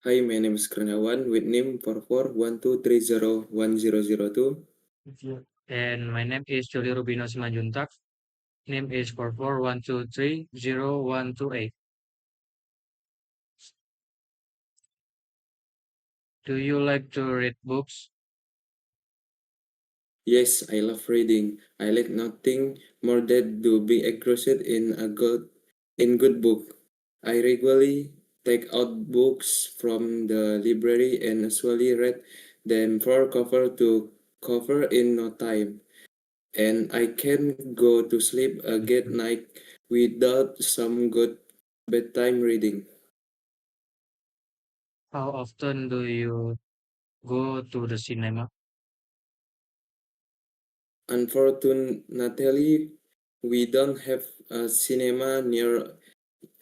Hi, my name is Kurniawan with name 4412301002. Yeah. And my name is Jolly Rubino Simanjuntak. Name is 4412300128. Do you like to read books? Yes, I love reading. I like nothing more than to be engrossed in good book. I regularly take out books from the library and usually read them from cover to cover in no time. And I can go to sleep a good night without some good bedtime reading. How often do you go to the cinema? Unfortunately, we don't have a cinema near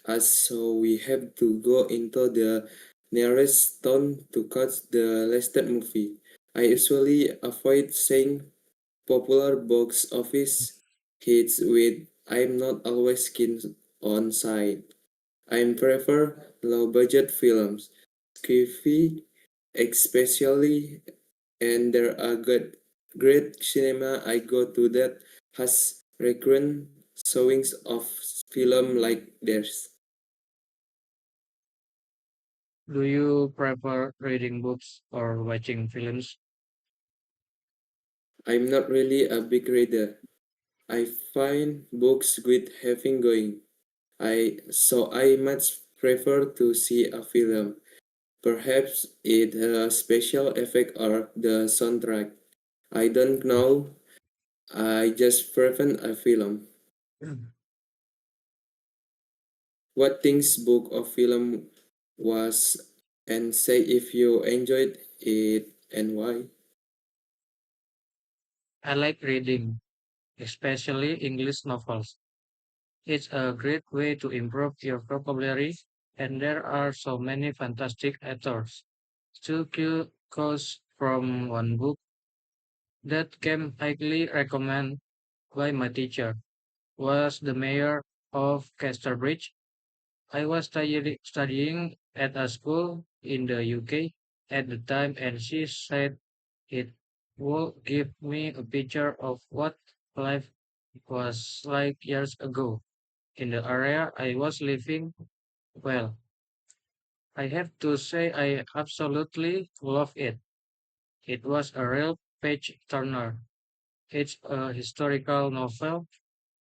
us, so we have to go into the nearest town to catch the latest movie. I usually avoid seeing popular box office hits with I'm not always keen on side. I prefer low budget films, skiffy especially, and there are great cinema I go to that has recurrent showings of film like theirs. Do you prefer reading books or watching films? I'm not really a big reader. I find books with having going. I much prefer to see a film. Perhaps it a special effect or the soundtrack. I don't know. I just prefer a film. What things book or film was and say if you enjoyed it and why. I like reading, especially English novels. It's a great way to improve your vocabulary, and there are so many fantastic authors. Two quotes from one book that came highly recommended by my teacher was the mayor of Casterbridge. I was studying at a school in the UK at the time, and she said it would give me a picture of what life was like years ago in the area I was living. Well, I have to say I absolutely love it. It was a real page turner. It's a historical novel,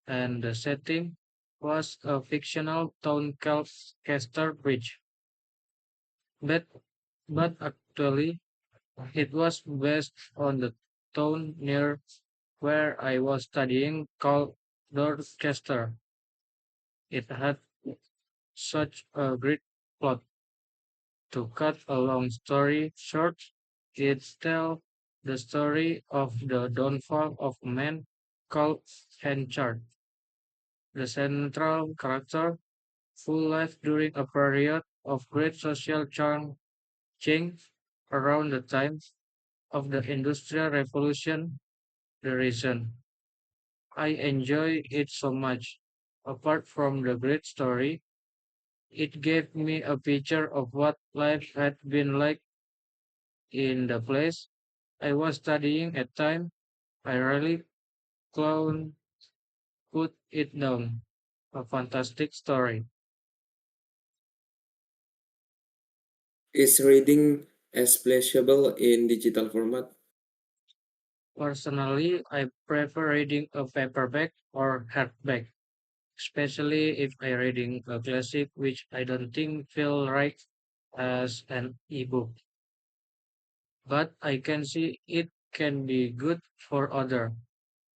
and the setting was a fictional town called Casterbridge. But, but actually, it was based on the town near where I was studying called Dorchester. It had such a great plot. To cut a long story short, it tells the story of the downfall of a man called Henchard, the central character, who lived during a period of great social change around the time of the Industrial Revolution. The reason I enjoy it so much, apart from the great story, it gave me a picture of what life had been like in the place I was studying at time. I really clown put it down. A fantastic story. Is reading as pleasurable in digital format? Personally, I prefer reading a paperback or hardback, especially if I reading a classic which I don't think feel right as an ebook. But I can see it can be good for other.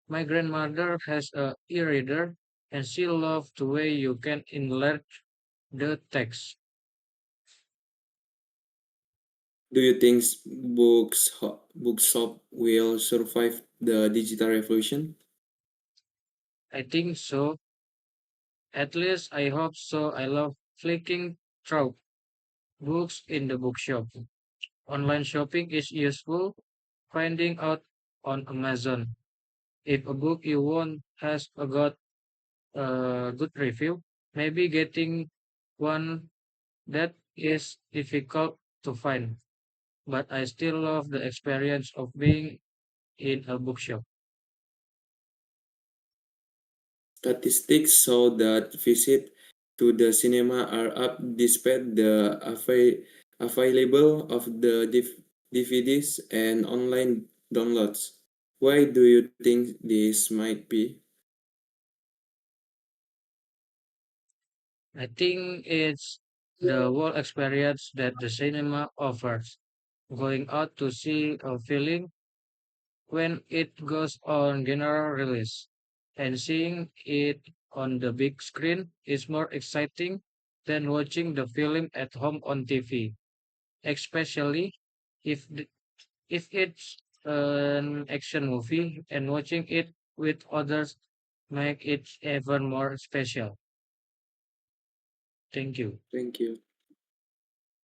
My grandmother has a e-reader and she loves the way you can enlarge the text. Do you think bookshop will survive the digital revolution? I think so. At least I hope so. I love flicking through books in the bookshop. Online shopping is useful. Finding out on Amazon if a book you want has got a good review. Maybe getting one that is difficult to find, but I still love the experience of being in a bookshop. Statistics show that visits to the cinema are up despite the available of the DVDs and online downloads. Why do you think this might be? I think it's the whole experience that the cinema offers. Going out to see a film when it goes on general release and seeing it on the big screen is more exciting than watching the film at home on TV, especially if if it's an action movie and watching it with others make it even more special. Thank you. Thank you.